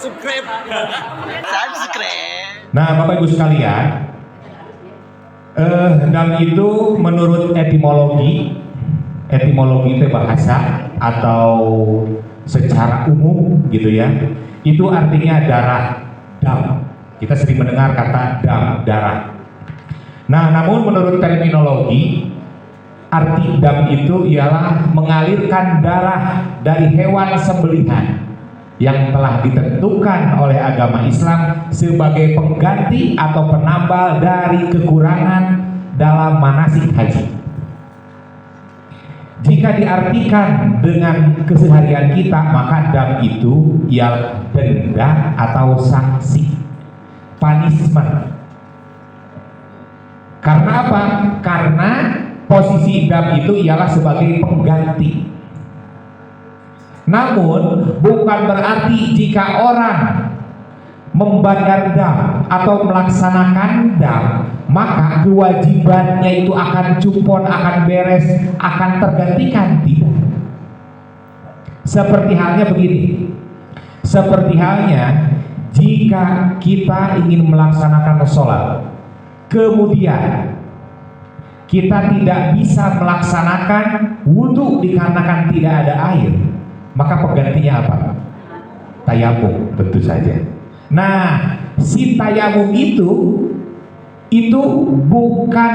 subscribe. Nah, Bapak Ibu sekalian, dam itu menurut etimologi itu bahasa atau secara umum gitu ya, itu artinya darah, dam. Kita sering mendengar kata dam, darah. Nah, namun menurut terminologi, arti dam itu ialah mengalirkan darah dari hewan sembelihan yang telah ditentukan oleh agama Islam sebagai pengganti atau penambal dari kekurangan dalam manasik haji. Jika diartikan dengan keseharian kita, maka dam itu ialah denda atau sanksi, punishment. Karena apa? Karena posisi dam itu ialah sebagai pengganti. Namun bukan berarti jika orang membayar dam atau melaksanakan dam maka kewajibannya itu akan cupon, akan beres, akan tergantikan. Tidak. Seperti halnya begini, seperti halnya jika kita ingin melaksanakan sholat kemudian kita tidak bisa melaksanakan wudhu dikarenakan tidak ada air, maka penggantinya apa? Tayamum, tentu saja. Nah, si tayamum itu bukan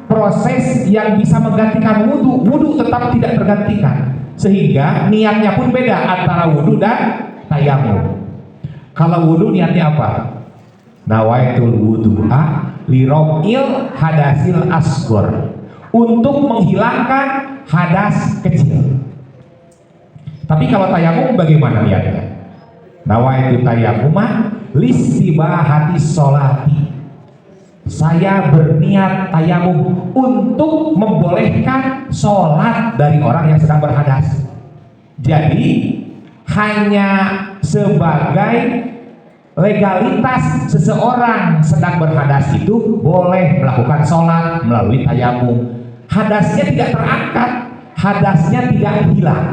proses yang bisa menggantikan wudhu. Wudhu tetap tidak tergantikan, sehingga niatnya pun beda antara wudhu dan tayamum. Kalau wudhu niatnya apa? Nawaitul wudhu'a liromil hadasil asghar, untuk menghilangkan hadas kecil. Tapi kalau tayamum bagaimana niatnya? Nawaitu tayamuma listibahati sholati, saya berniat tayamum untuk membolehkan sholat dari orang yang sedang berhadas. Jadi hanya sebagai legalitas seseorang sedang berhadas itu boleh melakukan sholat melalui tayamum. Hadasnya tidak terangkat, hadasnya tidak hilang.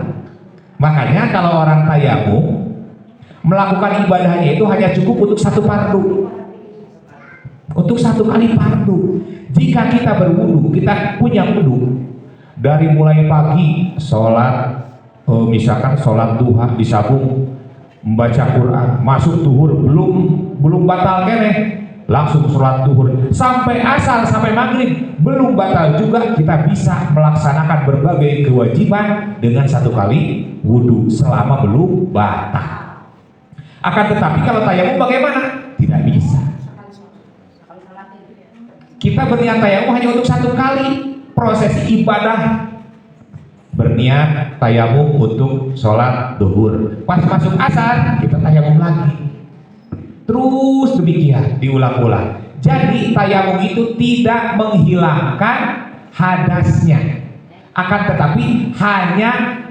Makanya kalau orang tayamum melakukan ibadahnya itu hanya cukup untuk satu fardu, untuk satu kali fardu. Jika kita berwudu, kita punya wudu dari mulai pagi sholat, misalkan sholat duha disabung, membaca Quran, masuk duhur belum batal keneh, langsung sholat duhur sampai asar sampai maghrib belum batal juga, kita bisa melaksanakan berbagai kewajiban dengan satu kali wudhu selama belum batal. Akan tetapi kalau tayamum bagaimana? Tidak bisa. Kita berniat tayamum hanya untuk satu kali proses ibadah. Berniat tayamum untuk sholat duhur, pas masuk asar kita tayamum lagi, terus demikian diulang-ulang. Jadi tayamum itu tidak menghilangkan hadasnya, akan tetapi hanya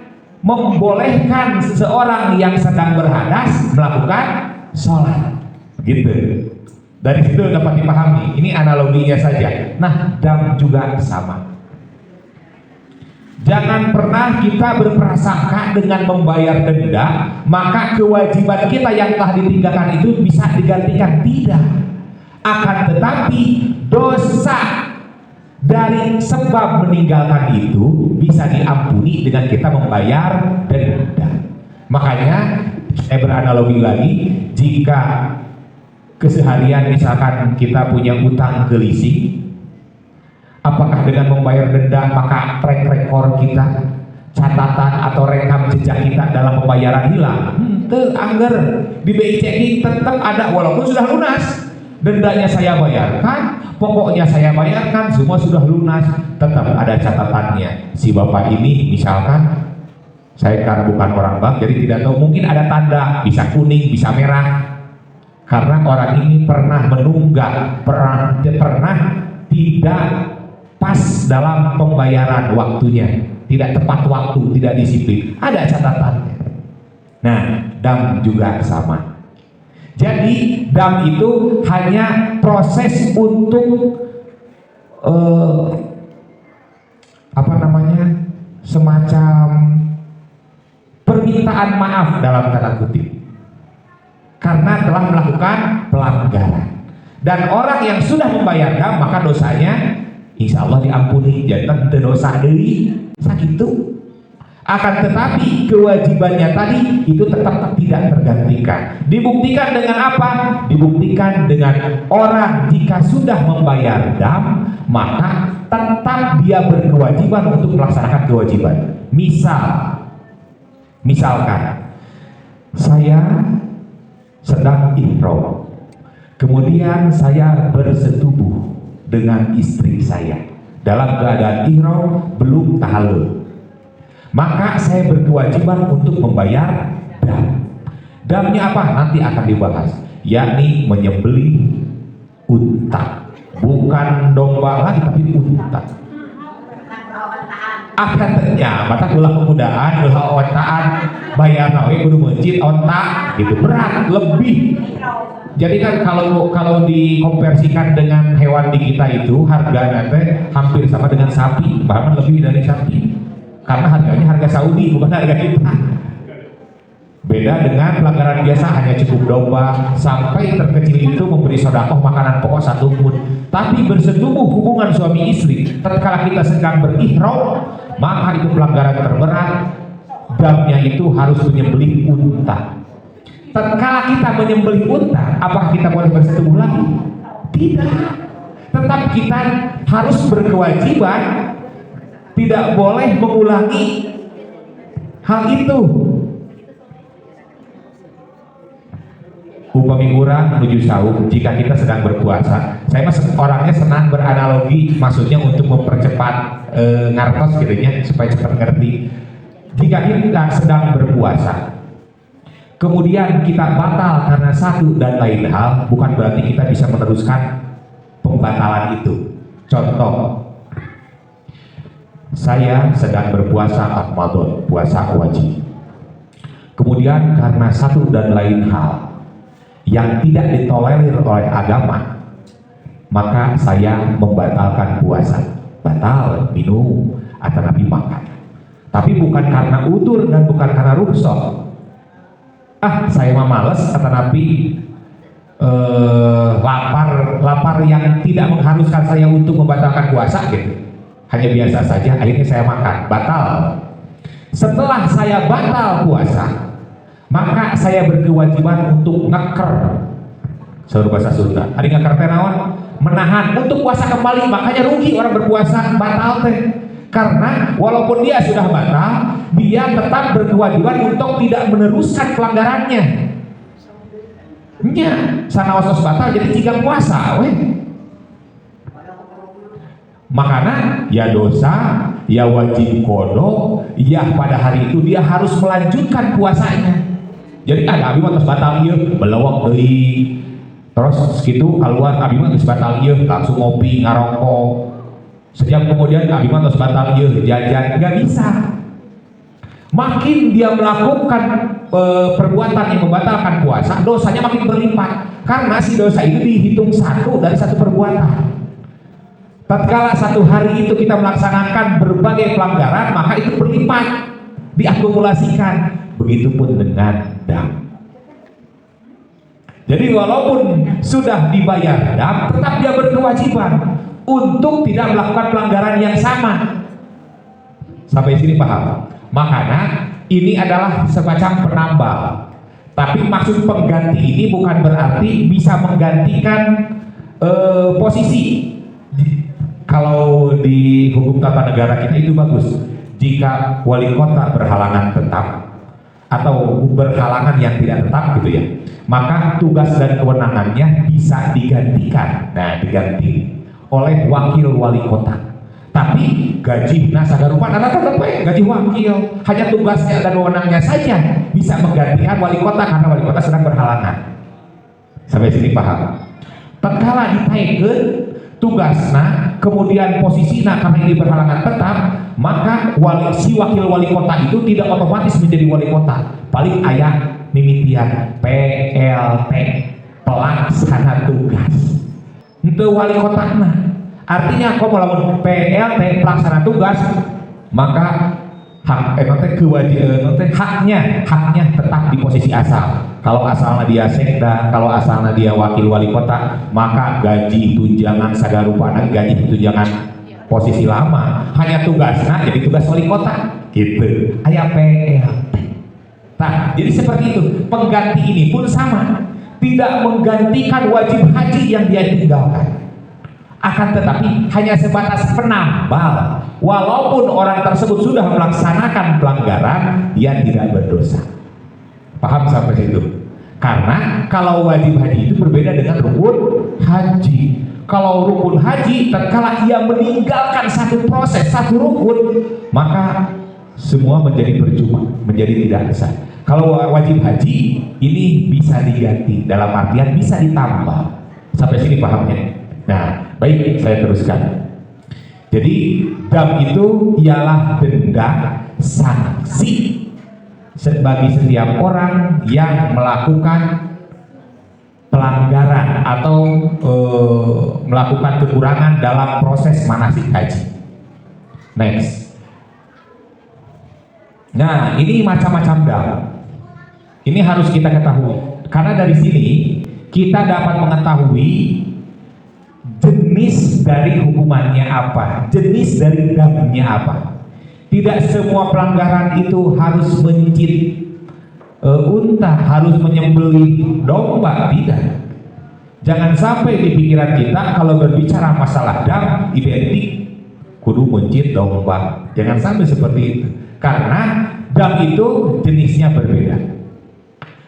membolehkan seseorang yang sedang berhadas melakukan sholat, gitu. Dari situ dapat dipahami, ini analoginya saja. Nah, dam juga sama. Jangan pernah kita berprasangka dengan membayar denda maka kewajiban kita yang telah ditinggalkan itu bisa digantikan. Tidak. Akan tetapi dosa dari sebab meninggalkan itu bisa diampuni dengan kita membayar denda. Makanya saya beranalogi lagi, jika keseharian misalkan kita punya utang ke leasing, apakah dengan membayar denda maka track record kita, catatan atau rekam jejak kita dalam pembayaran hilang? Angger di BI checking tetap ada walaupun sudah lunas. Dendanya saya bayarkan, pokoknya saya bayarkan, semua sudah lunas, tetap ada catatannya. Si bapak ini misalkan, saya karena bukan orang bank jadi tidak tahu, mungkin ada tanda bisa kuning, bisa merah, karena orang ini pernah menunggak, pernah tidak pas dalam pembayaran waktunya, tidak tepat waktu, tidak disiplin, ada catatannya. Nah, dam juga sama. Jadi dam itu hanya proses untuk semacam permintaan maaf dalam tanda kutip. karena telah melakukan pelanggaran. Dan orang yang sudah membayar dam maka dosanya insya Allah diampuni, jantan dosa deui sakitu. Akan tetapi kewajibannya tadi itu tetap tidak tergantikan. Dibuktikan dengan apa? Dibuktikan dengan orang jika sudah membayar dam maka tetap dia berkewajiban untuk melaksanakan kewajiban. Misalkan saya sedang ihram, kemudian saya bersetubuh dengan istri saya dalam keadaan ihram belum tahallul, maka saya berkewajiban untuk membayar dam. Damnya apa? Nanti akan dibahas, yakni menyembelih unta, bukan domba lagi tapi unta. Akadnya mata ulah pemudaan, ulah ontaan, bayar nawe kudu mencit onta gitu, berat lebih. Jadi kan kalau dikonversikan dengan hewan di kita itu harganya hampir sama dengan sapi, bahkan lebih dari sapi. Karena harganya harga Saudi bukan harga kita. Beda dengan pelanggaran biasa hanya cukup domba, sampai terkecil itu memberi sedekah makanan pokok 1 mud. Tapi bersetubuh hubungan suami istri tatkala kita sedang berihram, maka itu pelanggaran terberat. Damnya itu harus menyembelih unta. Tatkala kita menyembelih unta, apakah kita boleh bersetubuh lagi? Tidak. Tetap kita harus berkewajiban, tidak boleh mengulangi hal itu. Upami urang menuju sahur jika kita sedang berpuasa. Saya orangnya senang beranalogi, maksudnya untuk mempercepat ngartos gitu ya, supaya cepat ngerti. Jika kita sedang berpuasa, kemudian kita batal karena satu dan lain hal, bukan berarti kita bisa meneruskan pembatalan itu. Contoh, saya sedang berpuasa Ramadan, puasa wajib. Kemudian karena satu dan lain hal yang tidak ditolerir oleh agama, maka saya membatalkan puasa. Batal minum atau nabi makan. Tapi bukan karena udur dan bukan karena rukhsah. Saya mah males kata Nabi, lapar yang tidak mengharuskan saya untuk membatalkan puasa gitu. Hanya biasa saja, akhirnya saya makan, batal. Setelah saya batal puasa, maka saya berkewajiban untuk ngeker. Seluruh bahasa Sunda. Ada ngeker teh naon? Menahan untuk puasa kembali. Makanya rugi orang berpuasa batal teh. Karena walaupun dia sudah batal, dia tetap berkewajiban untuk tidak meneruskan pelanggarannya. Nya, sanaosos batal jadi jika puasa, makanya ya dosa, ya wajib kodok, ya pada hari itu dia harus melanjutkan puasanya. Jadi ada abi mah batal ieu, belewek deui. Terus segitu keluar abi mah batal ieu, langsung ngopi, ngarokok. Sejam kemudian abi mah batal ieu, jajan, enggak bisa. Makin dia melakukan perbuatan yang membatalkan puasa, dosanya makin berlipat. Karena si dosa itu dihitung satu dari satu perbuatan. Tatkala satu hari itu kita melaksanakan berbagai pelanggaran, maka itu berlipat, diakumulasikan. Begitupun dengan dam. Jadi walaupun sudah dibayar dam, tetap dia berkewajiban untuk tidak melakukan pelanggaran yang sama. Sampai sini paham? Makanya ini adalah semacam penambal. Tapi maksud pengganti ini bukan berarti bisa menggantikan posisi. Kalau di hukum tata negara kita itu bagus jika wali kota berhalangan tetap atau berhalangan yang tidak tetap gitu ya, maka tugas dan kewenangannya bisa digantikan. Nah, diganti oleh wakil wali kota. Tapi gaji sagarupa tetap gaji wakil, hanya tugasnya dan wewenangnya saja bisa menggantikan wali kota karena wali kota sedang berhalangan. Sampai sini paham? Tatkala ditaikeun tugasna, kemudian posisinya karena ini berhalangan tetap, maka si wakil wali kota itu tidak otomatis menjadi wali kota. Paling aya mimitian PLT, pelaksana tugas. Itu wali kotana. Artinya kalau melakukan PLT, pelaksana tugas, maka haknya tetap di posisi asal. Kalau asalnya dia sekda, kalau asalnya dia wakil wali kota, maka gaji tunjangan sagarupana, gaji tunjangan posisi lama, hanya tugasnya jadi tugas wali kota gitu, aya PLT. Nah, jadi seperti itu. Pengganti ini pun sama, tidak menggantikan wajib haji yang dia tinggalkan, akan tetapi hanya sebatas penambal. Walaupun orang tersebut sudah melaksanakan pelanggaran, dia tidak berdosa. Paham sampai situ? Karena kalau wajib haji itu berbeda dengan rukun haji. Kalau rukun haji, tatkala ia meninggalkan satu proses, satu rukun, maka semua menjadi percuma, menjadi tidak sah. Kalau wajib haji ini bisa diganti, dalam artian bisa ditambah. Sampai sini pahamnya. Nah, baik, saya teruskan. Jadi dam itu ialah denda sanksi bagi setiap orang yang melakukan pelanggaran atau melakukan kekurangan dalam proses manasik haji. Next. Nah, ini macam-macam dam. Ini harus kita ketahui. Karena dari sini kita dapat mengetahui jenis dari hukumannya apa, jenis dari damnya apa. Tidak semua pelanggaran itu harus mencit unta, harus menyembelih domba, tidak. Jangan sampai di pikiran kita kalau berbicara masalah dam identik kudu mencit domba. Jangan sampai seperti itu, karena dam itu jenisnya berbeda.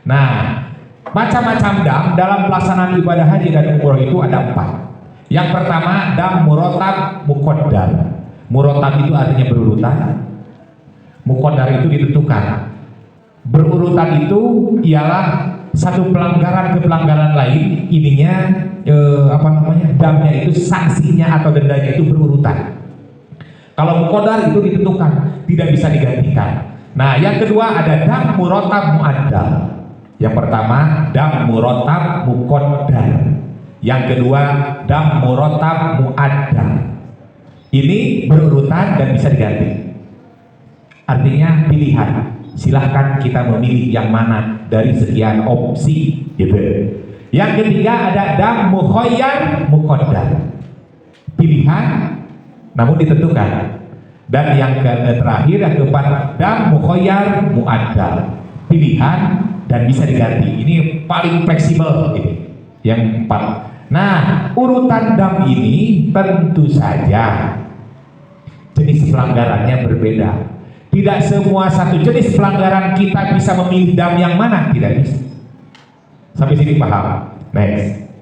Nah, macam-macam dam dalam pelaksanaan ibadah haji dan umroh itu ada 4. Yang pertama, dam murotab muqaddar. Murotab itu artinya berurutan, muqaddar itu ditentukan. Berurutan itu ialah satu pelanggaran ke pelanggaran lain, ininya damnya itu, sanksinya atau dendanya itu berurutan. Kalau muqaddar itu ditentukan, tidak bisa digantikan. Nah, yang kedua ada dam murotab muaddal. Yang pertama dam murotab muqaddar. Yang kedua dam murotab muaddal. Ini berurutan dan bisa diganti. Artinya pilihan. Silahkan kita memilih yang mana dari sekian opsi, gitu. Yang ketiga ada dam mukhayyar muqaddar. Pilihan namun ditentukan. Dan yang terakhir, yang keempat, dam mukhayyar muaddal. Pilihan dan bisa diganti. Ini paling fleksibel ini. Yang 4. Nah, urutan dam ini tentu saja jenis pelanggarannya berbeda. Tidak semua satu jenis pelanggaran kita bisa memilih dam yang mana, tidak bisa. Sampai sini paham? Next.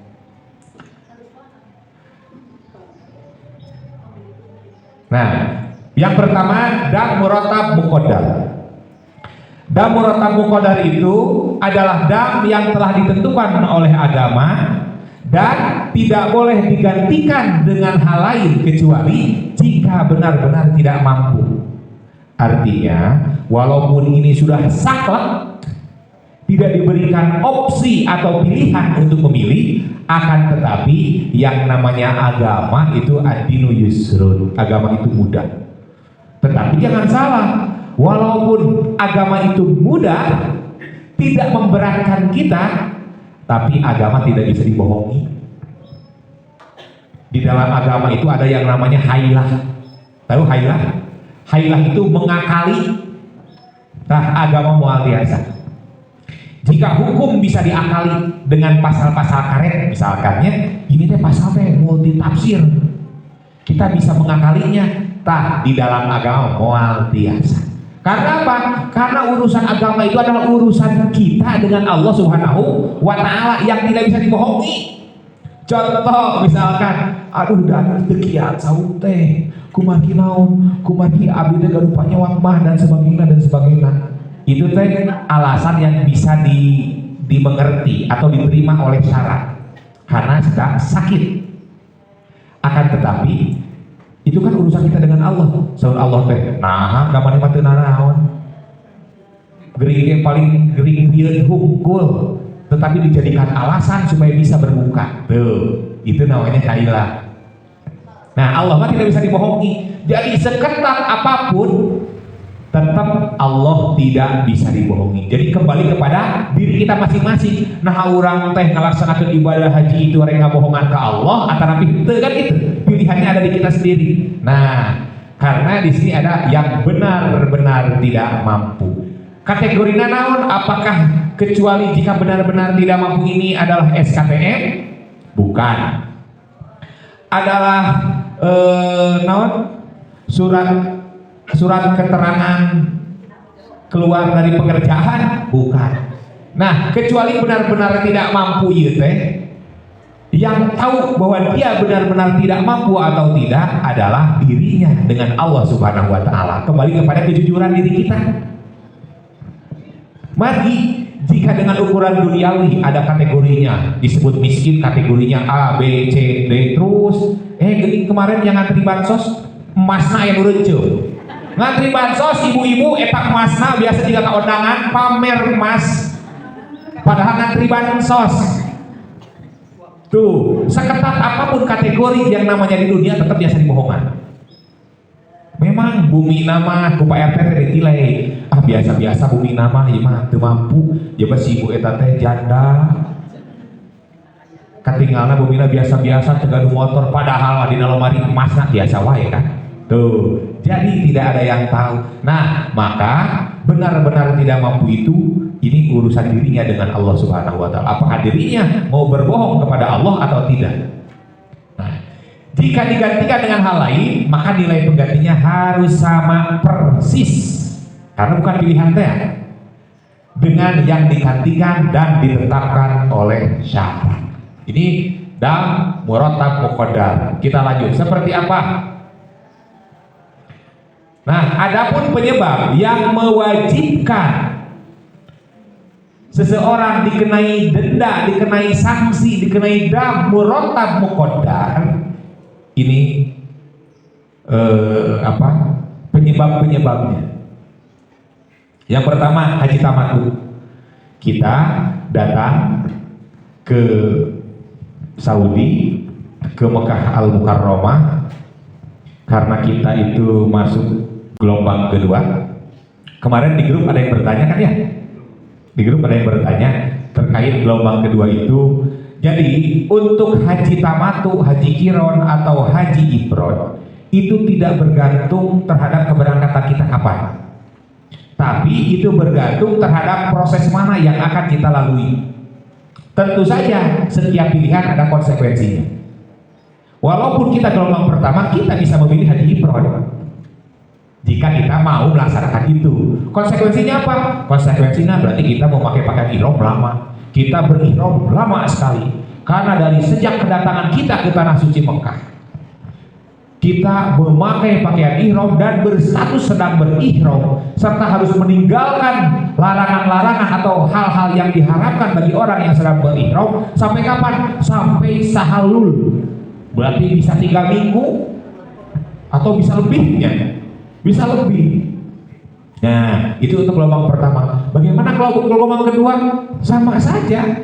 Nah, yang pertama dam murotab muqaddar. Dam murotab muqaddar itu adalah dam yang telah ditentukan oleh agama dan tidak boleh digantikan dengan hal lain kecuali jika benar-benar tidak mampu. Artinya, walaupun ini sudah saklek, tidak diberikan opsi atau pilihan untuk memilih, akan tetapi yang namanya agama itu ad-dinu yusrun, agama itu mudah. Tetapi jangan salah, walaupun agama itu mudah, tidak memberatkan kita, tapi agama tidak bisa dibohongi. Di dalam agama itu ada yang namanya hailah. Tahu hailah? Hailah itu mengakali. Nah, agama mual biasa. Jika hukum bisa diakali dengan pasal-pasal karet, misalkannya ini teh pasal teh multi tafsir, kita bisa mengakalinya. Tah, di dalam agama mual biasa. Karena apa? Karena urusan agama itu adalah urusan kita dengan Allah Subhanahu wa Ta'ala yang tidak bisa dibohongi. Contoh misalkan, aduh dan tekiat saut teh kumaki naon, kumaki abdi teh garupanya wakmah dan sebagainya. Itu teh alasan yang bisa dimengerti atau diterima oleh syarak karena sedang sakit. Akan tetapi itu kan urusan kita dengan Allah. Soal Allah teh, nah gamane mah teu nanaon. Gering paling gering dieun hungkul, tetapi dijadikan alasan supaya bisa berbuka. Tuh, itu namanya hailah. Nah, Allah mah tidak bisa dibohongi. Jadi seketat apapun tetap Allah tidak bisa dibohongi. Jadi kembali kepada diri kita masing-masing. Nah, orang teh ngelaksanakan ibadah haji itu orang ngabohongan ke Allah atau nabi itu kan itu pilihannya ada di kita sendiri. Nah, karena di sini ada yang benar-benar tidak mampu. Kategorinya naon? Apakah kecuali jika benar-benar tidak mampu ini adalah SKTM? Bukan. Adalah naon? Surat keterangan keluar dari pekerjaan? Bukan. Nah, kecuali benar-benar tidak mampu ieu teh, yang tahu bahwa dia benar-benar tidak mampu atau tidak adalah dirinya dengan Allah Subhanahu wa taala. Kembali kepada kejujuran diri kita. Mari, jika dengan ukuran duniawi ada kategorinya, disebut miskin kategorinya A, B, C, D terus. Gini kemarin yang ngantri bansos emasna yang ureunceu. Ngantri bansos ibu-ibu etak emasna biasa juga ke undangan pamer emas. Padahal ngantri bansos. Tuh, seketat apapun kategori yang namanya di dunia tetap biasa dibohongan. Memang bumi nama ku Pak RT ditilai. Biasa-biasa bumi nama ieu mah teu mampu. Ya si ibu eta teh janda. Katinggalna bumina biasa-biasa teu gaduh motor padahal dina lemari emasna biasa wae kan. Tuh, jadi tidak ada yang tahu. Nah, maka benar-benar tidak mampu itu ini urusan dirinya dengan Allah Subhanahu wa taala. Apakah dirinya mau berbohong kepada Allah atau tidak? Nah, jika digantikan dengan hal lain, maka nilai penggantinya harus sama persis. Karena bukan pilihan teh dengan yang digantikan dan ditetapkan oleh syarat. Ini dam murattab muqaddar. Kita lanjut. Seperti apa? Nah, adapun penyebab yang mewajibkan seseorang dikenai denda, dikenai sanksi, dikenai dam murattab muqaddar, ini penyebab-penyebabnya. Yang pertama, haji tamattu. Kita datang ke Saudi, ke Mekah Al-Mukarramah, karena kita itu masuk gelombang kedua. Kemarin di grup ada yang bertanya kan ya? Di grup ada yang bertanya terkait gelombang kedua itu. Jadi untuk haji tamattu, haji kiron atau haji ifrad itu tidak bergantung terhadap keberangkatan kita kapan. Tapi itu bergantung terhadap proses mana yang akan kita lalui. Tentu saja setiap pilihan ada konsekuensinya. Walaupun kita gelombang pertama, kita bisa memilih haji ifrad jika kita mau melaksanakan itu. Konsekuensinya apa? Konsekuensinya berarti kita memakai pakaian ihram lama. Kita berihram lama sekali. Karena dari sejak kedatangan kita ke tanah suci Mekah, kita memakai pakaian ihram dan berstatus sedang berihram, serta harus meninggalkan larangan-larangan atau hal-hal yang diharapkan bagi orang yang sedang berihram. Sampai kapan? Sampai sahalul. Berarti bisa 3 minggu atau bisa lebihnya. Bisa lebih. Nah, itu untuk gelombang pertama. Bagaimana kalau gelombang kedua? Sama saja.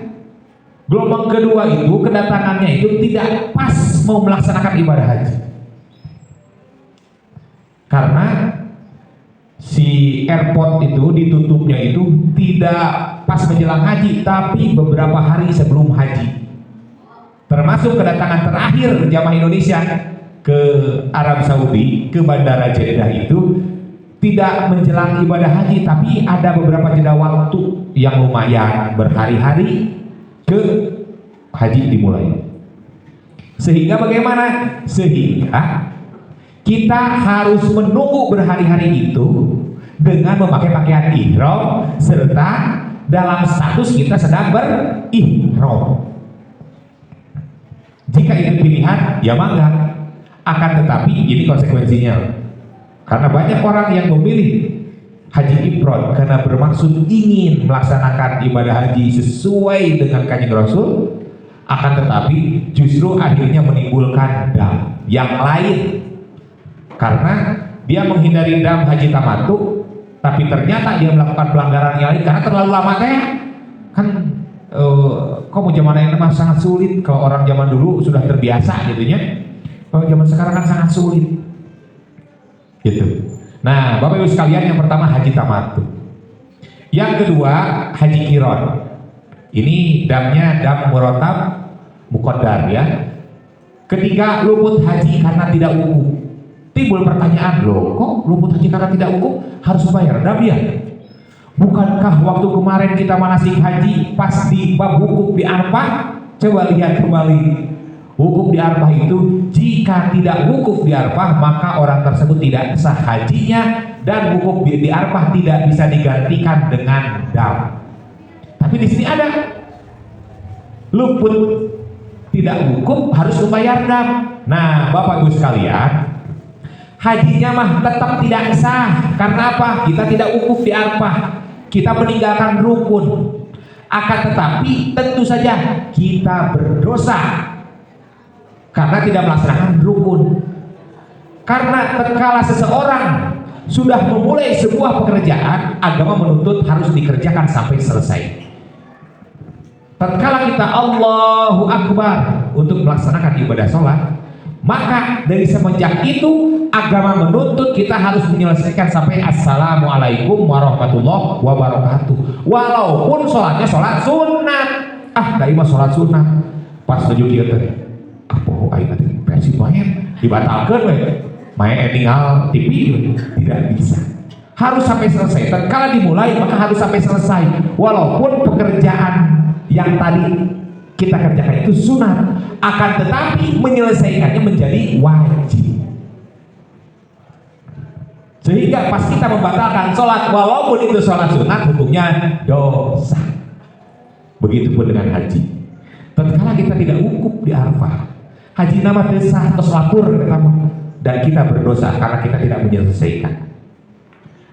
Gelombang kedua itu kedatangannya itu tidak pas mau melaksanakan ibadah haji. Karena si airport itu ditutupnya itu tidak pas menjelang haji, tapi beberapa hari sebelum haji. Termasuk kedatangan terakhir jamaah Indonesia ke Arab Saudi, ke Bandara Jeddah itu tidak menjelang ibadah haji, tapi ada beberapa jeda waktu yang lumayan berhari-hari ke haji dimulai. Sehingga bagaimana? Sehingga kita harus menunggu berhari-hari itu dengan memakai pakaian ihram serta dalam status kita sedang berihram. Jika itu pilihan, ya mangga. Akan tetapi ini konsekuensinya, karena banyak orang yang memilih haji ifrad karena bermaksud ingin melaksanakan ibadah haji sesuai dengan kanjeng Rasul, akan tetapi justru akhirnya menimbulkan dam yang lain karena dia menghindari dam haji tamattu, tapi ternyata dia melakukan pelanggaran yang lain karena terlalu lama kan. Kok mau zaman yang memang sangat sulit. Kalau orang zaman dulu sudah terbiasa gitunya, kalau zaman sekarang kan sangat sulit gitu. Nah, Bapak Ibu sekalian, yang pertama haji tamattu. Yang kedua haji kiron. Ini damnya dam murotab muqaddar ya. Ketiga luput haji karena tidak wukuf. Timbul pertanyaan, loh kok luput haji karena tidak wukuf harus bayar dam ya? Bukankah waktu kemarin kita manasik haji pas di bab wukuf di Arafah? Coba lihat kembali. Wukuf di Arafah itu jika tidak wukuf di Arafah maka orang tersebut tidak sah hajinya, dan wukuf di Arafah tidak bisa digantikan dengan dam. Tapi di sini ada luput tidak wukuf harus membayar dam. Nah, Bapak Ibu sekalian, hajinya mah tetap tidak sah. Karena apa? Kita tidak wukuf di Arafah, kita meninggalkan rukun. Akan tetapi tentu saja kita berdosa karena tidak melaksanakan rukun. Karena tatkala seseorang sudah memulai sebuah pekerjaan, agama menuntut harus dikerjakan sampai selesai. Tatkala kita Allahu Akbar untuk melaksanakan ibadah sholat, maka dari semenjak itu agama menuntut kita harus menyelesaikan sampai Assalamualaikum warahmatullahi wabarakatuh. Walaupun sholatnya sholat sunat, tadi mah sholat sunat pas tujuh kieu teh. Oh, ayo nanti versi main dibatalkan, main tinggal TV tidak bisa. Harus sampai selesai. Tatkala dimulai maka harus sampai selesai. Walaupun pekerjaan yang tadi kita kerjakan itu sunat, akan tetapi menyelesaikannya menjadi wajib. Sehingga pas kita membatalkan sholat, walaupun itu sholat sunat, hukumnya dosa. Begitupun dengan haji. Tatkala kita tidak wukuf di Arafah, haji nama desah atau lapur dan kita berdosa karena kita tidak menyelesaikan.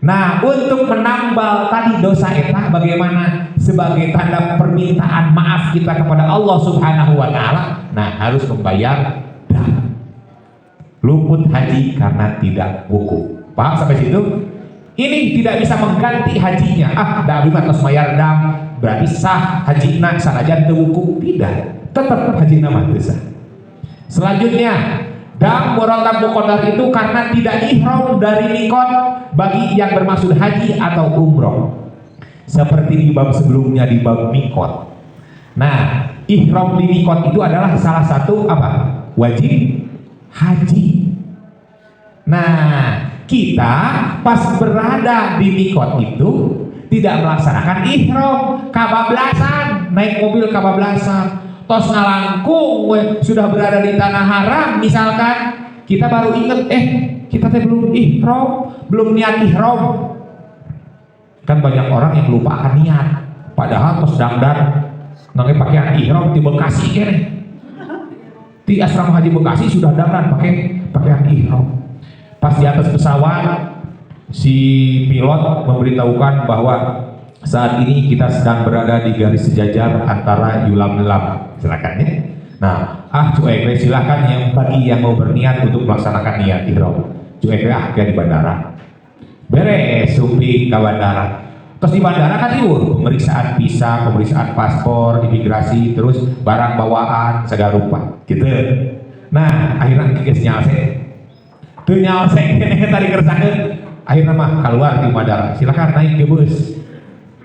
Nah, untuk menambal tadi dosa eta bagaimana? Sebagai tanda permintaan maaf kita kepada Allah Subhanahu wa taala, nah harus membayar dam. Luput haji karena tidak wukuf. Paham sampai situ? Ini tidak bisa mengganti hajinya. Da abdi mah tos bayar dam, berarti sah hajina sanajan teu wukuf. Tidak, tetap hajina mah teu sah. Selanjutnya, dam murotab muqaddar itu karena tidak ihram dari mikot bagi yang bermaksud haji atau umroh. Seperti di bab sebelumnya di bab mikot. Nah, ihram di mikot itu adalah salah satu apa? Wajib haji. Nah, kita pas berada di mikot itu tidak melaksanakan ihram, kabablasan, naik mobil kabablasan. Tos ngalangkung sudah berada di tanah haram misalkan, kita baru ingat kita teh belum ihram, belum niat ihram. Kan banyak orang yang lupa akan niat, padahal tos dangdan nangge pakaian ihram di Bekasi kene. Di asrama haji Bekasi sudah dangdan pakai pakaian ihram. Pas di atas pesawat si pilot memberitahukan bahwa saat ini kita sedang berada di garis sejajar antara Yulam-Yulam. Silakan ya. Nah, cuek silakan yang bagi yang mau berniat untuk melaksanakan niat ihram. Cuek di bandara. Beres sumping ke bandara. Terus di bandara kan itu pemeriksaan visa, pemeriksaan paspor, imigrasi, terus barang bawaan segala rupa. Gitu. Nah, akhirnya geus nyaose. Teu nyaose tadi kerjakeun. Akhirnya mah keluar di bandara. Silakan naik ke bus.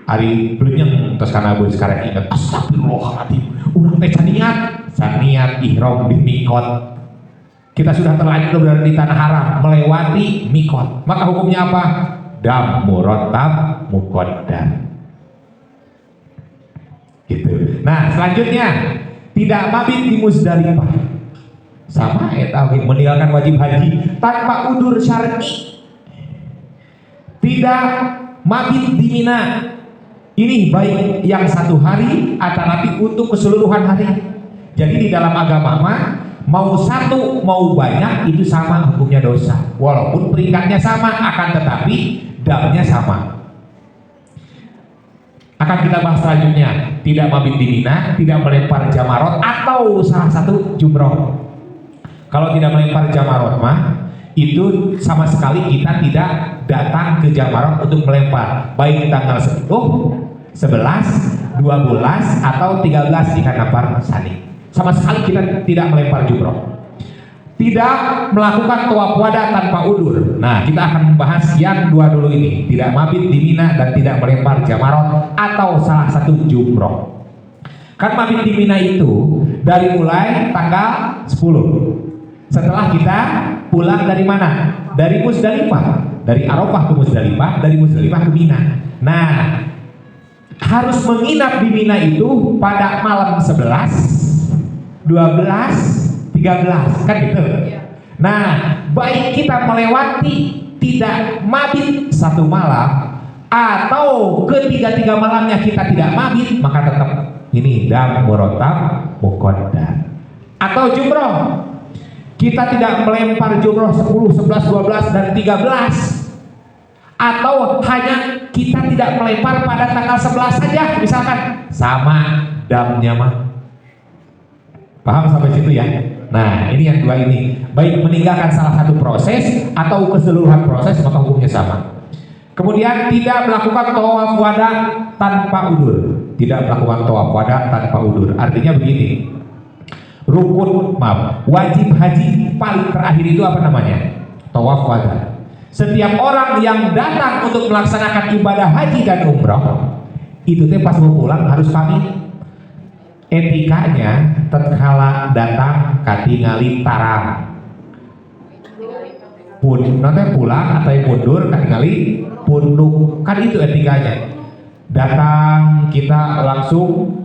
Hari belum terus karena bus karek ingat astagfirullahaladzim urang teh niat ihram di mikot. Kita sudah terlanjur berada di tanah haram melewati mikot, maka hukumnya apa? Dam murotab muqaddar gitu. Nah, selanjutnya tidak mabit di Muzdalifah, sama meninggalkan wajib haji tanpa udur syar'i. Tidak mabit di Mina. Ini baik yang satu hari atau untuk keseluruhan hari. Jadi di dalam agama mah mau satu mau banyak itu sama hukumnya dosa. Walaupun peringkatnya sama, akan tetapi damnya sama. Akan kita bahas selanjutnya. Tidak mabit di Mina, tidak melempar jamarot atau salah satu jumroh. Kalau tidak melempar jamarot mah itu sama sekali kita tidak datang ke jamarot untuk melempar, baik tanggal 10, 11, 12 atau 13 di Kanapar Sani. Sama sekali kita tidak melempar jumroh. tidak melakukan tawaf wada tanpa udur. Nah, kita akan membahas yang dua dulu ini, tidak mabit di Mina dan tidak melempar jamarot atau salah satu jumroh. Kan mabit di Mina itu dari mulai tanggal 10. Setelah kita pulang dari mana? Dari Musdalifah. Dari Arafah ke Musdalifah, dari Musdalifah ke Mina. Nah, harus menginap di Mina itu pada malam 11, 12, 13, kan gitu. Nah, baik kita melewati tidak mabit satu malam atau ketiga-tiga malamnya kita tidak mabit, maka tetap ini dam murotab muqaddar. Atau jumroh, kita tidak melempar jumroh 10, 11, 12 dan 13, atau hanya kita tidak melempar pada tanggal 11 saja misalkan, sama damnya mah. Paham sampai situ ya? Nah, ini yang dua ini, baik meninggalkan salah satu proses atau keseluruhan proses, maka hukumnya sama. Kemudian tidak melakukan tawaf wada tanpa udur. Tidak melakukan tawaf wada tanpa udur. Artinya begini, wajib haji paling terakhir itu apa namanya? Tawaf wada. Setiap orang yang datang untuk melaksanakan ibadah haji dan umrah itu teh pas mau pulang harus pamit. Etikanya tatkala datang katingali tarang pun nanti pulang atau mundur katingali punduk, kan itu etikanya. Datang kita langsung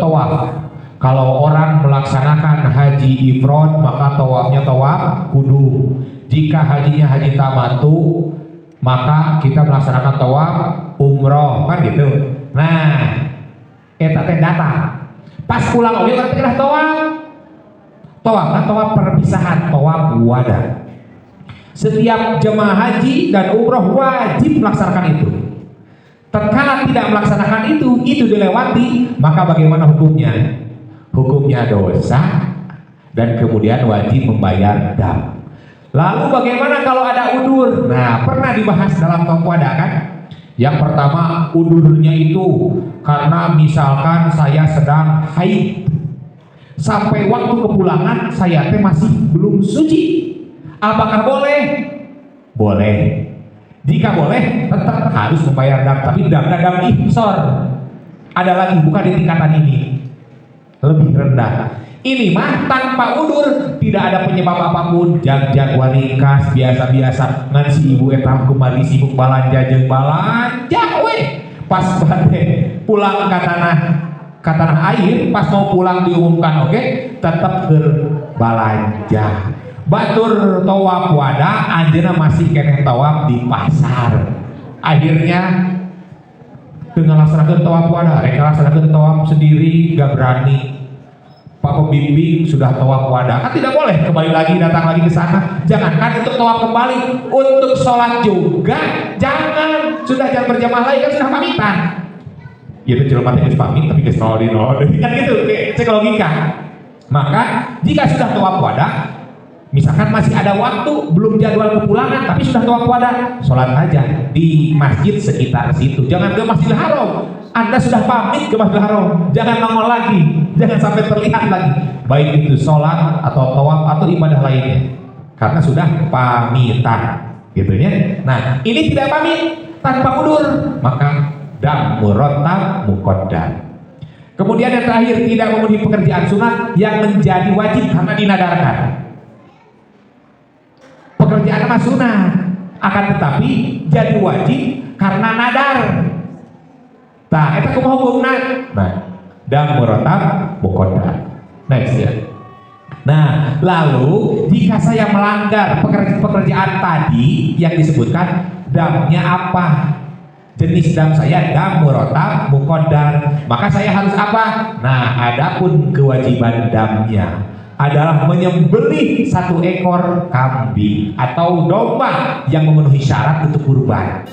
tawaf. Kalau orang melaksanakan haji ifrad maka tawafnya tawaf kudu. Jika hajinya haji tamattu maka kita melaksanakan tawaf umroh, kan gitu. Nah, eta teh datang pas pulang oke berarti lah tawaf perpisahan, tawaf wada. Setiap jemaah haji dan umroh wajib melaksanakan itu. Tatkala tidak melaksanakan itu dilewati, maka bagaimana hukumnya? Hukumnya dosa dan kemudian wajib membayar dam. Lalu bagaimana kalau ada udur? Nah, pernah dibahas dalam tawaf wada kan? Yang pertama, udurnya itu karena misalkan saya sedang haid sampai waktu kepulangan saya teh masih belum suci. Apakah boleh? Boleh. Jika boleh, tetap harus membayar dam, tapi dam ihsor. Ada lagi, bukan di tingkatan ini, lebih rendah. Ini mah tanpa udur, tidak ada penyebab apapun, jag wanikas biasa-biasa, ngan si ibu etam kembali sibuk balanja jeung balanja weh. Pas bade pulang ke tanah air, pas mau pulang diumumkan tetap berbalanja. Batur tawaf wada, anjeuna masih kene tawaf di pasar. Akhirnya dengan laksanakeun tawaf wada, rek laksanakeun tawaf sendiri gak berani. Pak pembimbing sudah tawaf wada, kan tidak boleh kembali lagi datang lagi ke sana. Jangankan untuk tawaf kembali, untuk sholat juga jangan. Sudah jangan berjamaah lagi kan sudah pamitan. Gitu jelema teh geus pamit tapi geus nol kan gitu, cek logika. Maka jika sudah tawaf wada, misalkan masih ada waktu belum jadwal kepulangan tapi sudah tawaf wada, sholat aja di masjid sekitar situ. Jangan ke Masjidil Haram. Anda sudah pamit ke Masjidil Haram, jangan nongol lagi, jangan sampai terlihat lagi, baik itu sholat atau tawaf atau ibadah lainnya, karena sudah pamitan, gitu ya. Nah, ini tidak pamit tanpa udur, maka dam murotab muqaddar. Kemudian yang terakhir, tidak memenuhi pekerjaan sunat yang menjadi wajib karena dinadarkan. Pekerjaan mah sunat, akan tetapi jadi wajib karena nadar. Nah, itu kumaha hukumna? Nah, dam murotab muqaddar. Next ya. Nah, lalu jika saya melanggar pekerjaan tadi yang disebutkan, damnya apa? Jenis dam saya dam murotab muqaddar. Maka saya harus apa? Nah, adapun kewajiban damnya adalah menyembelih 1 ekor kambing atau domba yang memenuhi syarat untuk kurban.